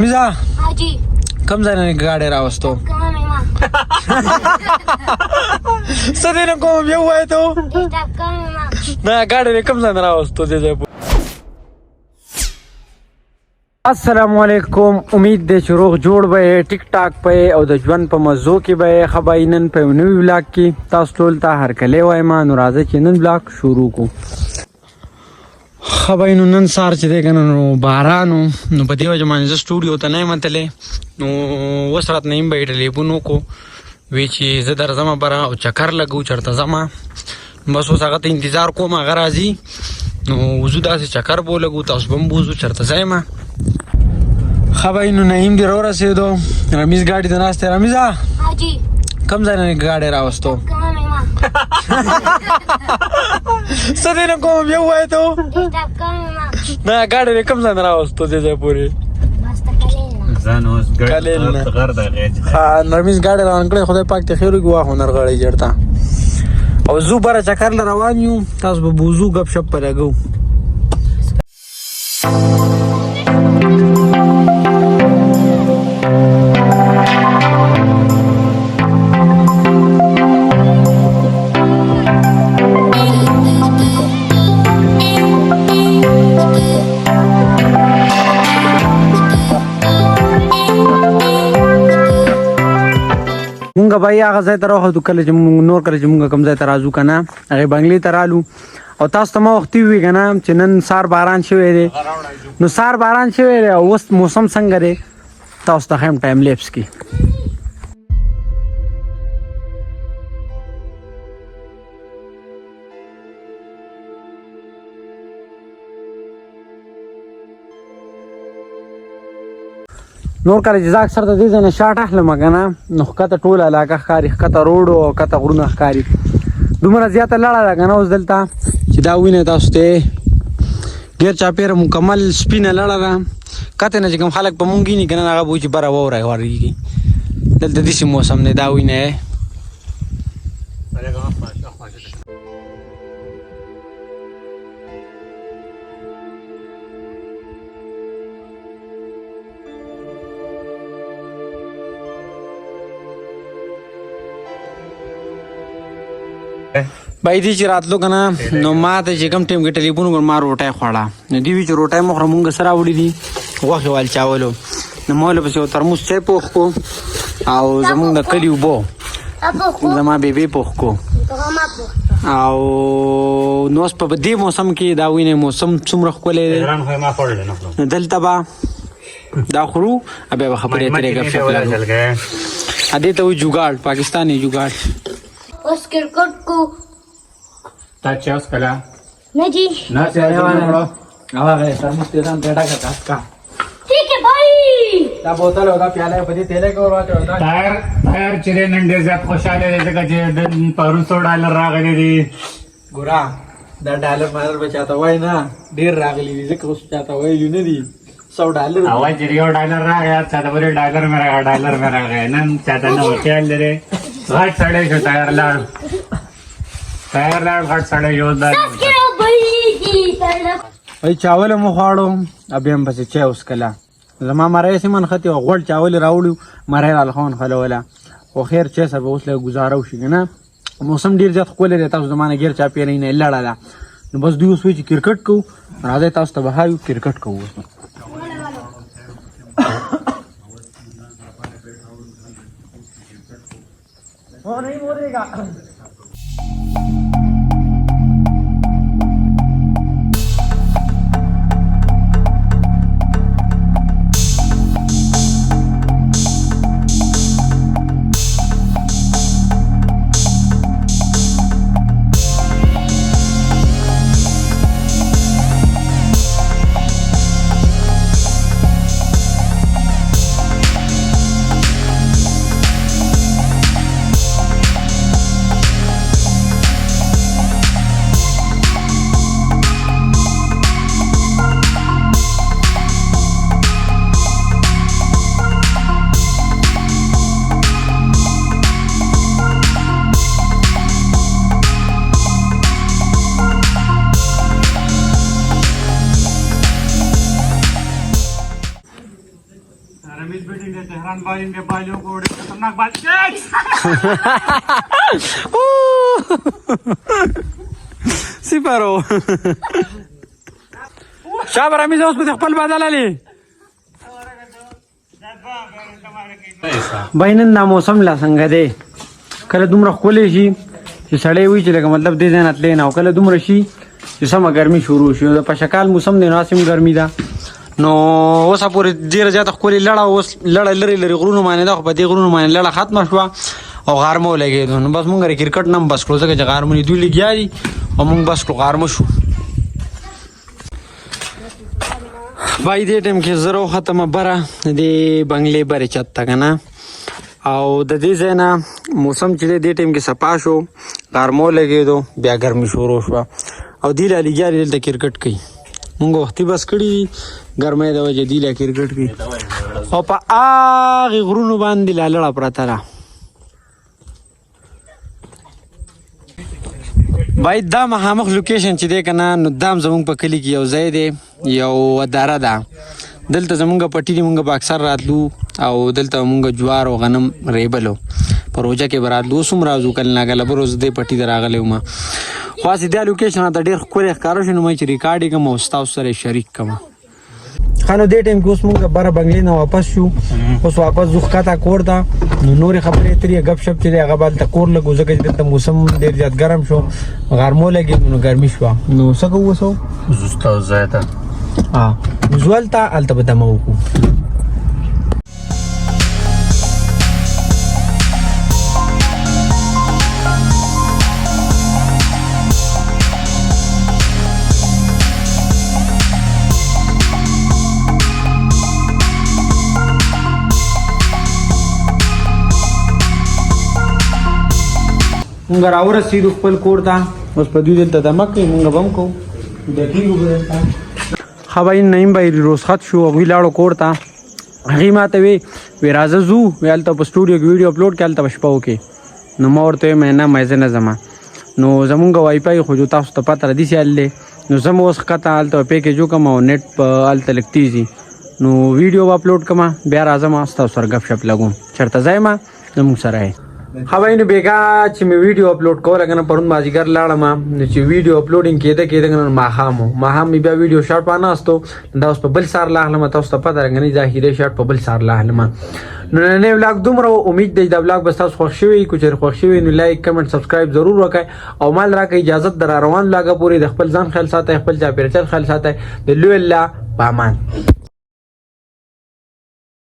मिजा हाजी कम जाने गाड्या रावस्तो कमा मेमा सदै नको येऊ आहे तो डिस्टर्ब कमा मेमा ना गाड्या कम जाणार रावस्तो त्याच्या अस्सलामुअलैकुम उम्मीद दे रोग जोड़ बे टिकटॉक पे और د ژوند په مزو کې به خباینن په نوې ولاګ کې تاسو ټول ته هر کله وای ما نو راځي چې نن ولاګ شروع کو خباینو نن سار چې ده کنه نو بارانو نو په دیو جمانه ز سټوډیو ته نه متلې نو وسرت نه بیٹلې بونو کو وی چې زه در زما برا او چکر لګو چرته زما بس اوس هغه ته انتظار کوم هغه راځي نو وزو داسې چکر بو لګو تاسو بم بوزو چرته ځایم خباینو نعیم دی رو رسیدو رمیز گاډي د ناشته رمیزا हाजी کم ځای نه گاډي راوستو कमा मेमा سده نه کوم یو وای ته डिस्टर्ब कमा मेमा نه گاډي کم ځای نه راوستو دې ځای پوری بس تکلینا ځان اوس ګړ غر د غېج ها رمیز گاډي روان کړي خدای پاک ته خیر وګوا هنر غړی جړتا او زو بره چکر ل روان یو تاسو به بوزو غب شپ لګو مونږ به هغه ځای ته راوخو کله چې مونږ نور کله چې مونږ کوم ځای ته راځو که نه هغې بنګلې ته رالو او تاسو ته ما وختي وي که نه چې نن سار باران شوی دی نو سار باران شوی دی او اوس موسم څنګه دی تاسو ته ښیم ټایم لیپس کې نور کله چې زه اکثر د دې ځای نه شاټ اخلم که نه نو ښکته ټوله علاقه ښکاري ښکته روډ او ښکته غرونه ښکاري دومره زیاته لړه ده که نه اوس دلته چې دا وینئ تاسو ته ډېر چاپېره مکمل سپینه لړه ده کته نه چې کوم خلک په مونږ ویني که نه هغه به وایي چې بره واوره ورېږي دلته داسې موسم دی دا وینئ بای دی چې راتلو که نه نو ما ته چې کوم ټایم کې ټلیفون وکړ ما روټۍ خوړه نو دوی وایي چې روټۍ مو خوړه مونږ سره راوړي دي غوښې وال چاولو نو ما له پسې یو ترموز چای پوخ کو او زمونږ د کلي اوبه زما بیبي پوخ کو او نو اوس په دې موسم کې دا وینئ موسم څومره ښکلی دی نو دلته به دا خورو بیا به خبرې اترې ګپ شپ لګو دې ته وایي جوګاړ پاکستاني جوګاړ اوس کرکټ کو تا چې اوس کله नहीं जी نه چې راځو هغه ترموز ته ځان ډډه کړه کا ठीक है भाई دا بوتل او دا پیاله په دې تیلې کې ورواچو دا ټایر چې نن ډېر زیات خوشاله دی ځکه چې د پرون $100 راغلی دی ګورا دا ډالر مالر بچاته وای نه ډیر راغلی دي ځکه اوس چاته وایلی نه دي $100 اول چې یو $1 راغی چاته بل $1 مې راغی $1 مې راغی نن چاته نه خیال لري غټ سړی شو ټایر لاړ غټ سړی یو دا सब्सक्राइब भाई की तरफ وای چاول مو خواړو ابي هم پسې چا اوس کله زما مړی سیمن ختی او غوړ چاول راوړو مړی را لخون خلوله خو خیر چې سبه اوس له گزاره وشي نه موسم ډیر زیات ښکلی دی تاسو زمانه غیر چا پیری نه لړه ده نو بس دوی اوس وایي چې کرکټ کوو راځئ تاسو ته بهایو کرکټ کوو रमेश बेटी ने तेहरान बाली ने बालियों को उड़े खतरनाक बाल सिपारो शाबार आम्ही जाऊस मध्ये खपल बाजाला आले बहिणींना मौसमला संग दे कल दुमरा खोलेशी सड़े हुई चलेगा मतलब दे देना ले ना कल दुमरशी समा गर्मी शुरू शी पशा काल मौसम देना सिम गर्मी दा नो ओसा पूरे जेर जाता खोली लड़ा ओस लड़ा लरी लरी गुरुनु माने दा पति गुरुनु माने लड़ा खत्म हुआ और गारमो लगे दोन बस मुंगरे क्रिकेट नम बस क्लोज के गारमो दुली गया जी और मुंग बस को गारमो शु भाई दे टाइम के जरो खत्म बरा दे बंगले बरे चत्ता कना او د دې ځای نه موسم چې دې ټیم کې صفا شو غرمو لګېدو بیا ګرمي شروع شوه او دی لا لګیارې دلته کرکټ کوي مونږ وختي بس کړي ګرمۍ د وجې دی لا کرکټ کوي او په هغې غرونو باندې لا لړه پرته ده باید دا مخامخ لوکیشن چې دی که نه نو دا هم زمونږ په کلي کې یو ځای دی یو اداره ده دلته زمونږ پټي دي مونږ به اکثر راتلو او دلته مونږ جوار او غنم ریبلو په روژه کې به راتلو اوس هم راځو کله ناکله به روز دې پټي ته راغلی وم خاصې دا لوکیشن راته ډېر ښکلی ښکاره شو نو ما چې ریکارډ یې کړم او ستاسو سره یې شریک کړم ښه نو دې ټایم کې اوس مونږ بره بنګلې نه واپس شو اوس واپس ځو ښکته کور ته نو نورې خبرې اترې ګپ شپ چې دی هغه به هلته کور لږ ځکه چې دلته موسم ډېر زیات ګرم شو غرمو لګېدو نو ګرمي شوه نو څه کوو اوس زستا ځای ته وزول ته هلته به دمه وکړو مونږ راورسېدو خپل کور ته اوس په دوی دلته دمه کوي مونږ به هم کوو دقیقو به دلته ښه بهین نعیم بهی رخصت شو هغوی لاړو کور ته هغې ما ته وی راځه ځو وی هلته په سټوډیو کې ویډیو اپلوډ کړې هلته به شپه وکړې نو ما ورته ویم نه ما زه نه ځمه نو زمونږ وائی فای خو جو تاسو ته پته راځي حال دی نو زه مو اوس ښکته هلته پیکیج وکړم او نیټ په هلته لږ تیز وي نو ویډیو به اپلوډ کړم بیا راځم ستاسو سره ګپ شپ لګوم چېرته ځای ما زموږ سره یې ها بھائی نو بیګا چې مې ویډیو اپلوډ کوله کنه پرون مازیګر لاړم نو چې ویډیو اپلوډینګ کېده کنه ماښام مې بیا ویډیو شارټ وانهستو دا اوس په بل سهار لاغلم تاسو ته پته راغلی ظاهري شارټ په بل سهار لاغلم نو نننی ولاګ دومره امید دی دا ولاګ به تاسو خوښ شوي که چېرې خوښ شوي نو لایک کمنټ سبسکرایب ضرور وکړئ او مال راکړئ اجازت در روان ولاګه پورې د خپل ځان خیال ساتئ خپل چاپېریال خیال ساتئ د لوی الله په امان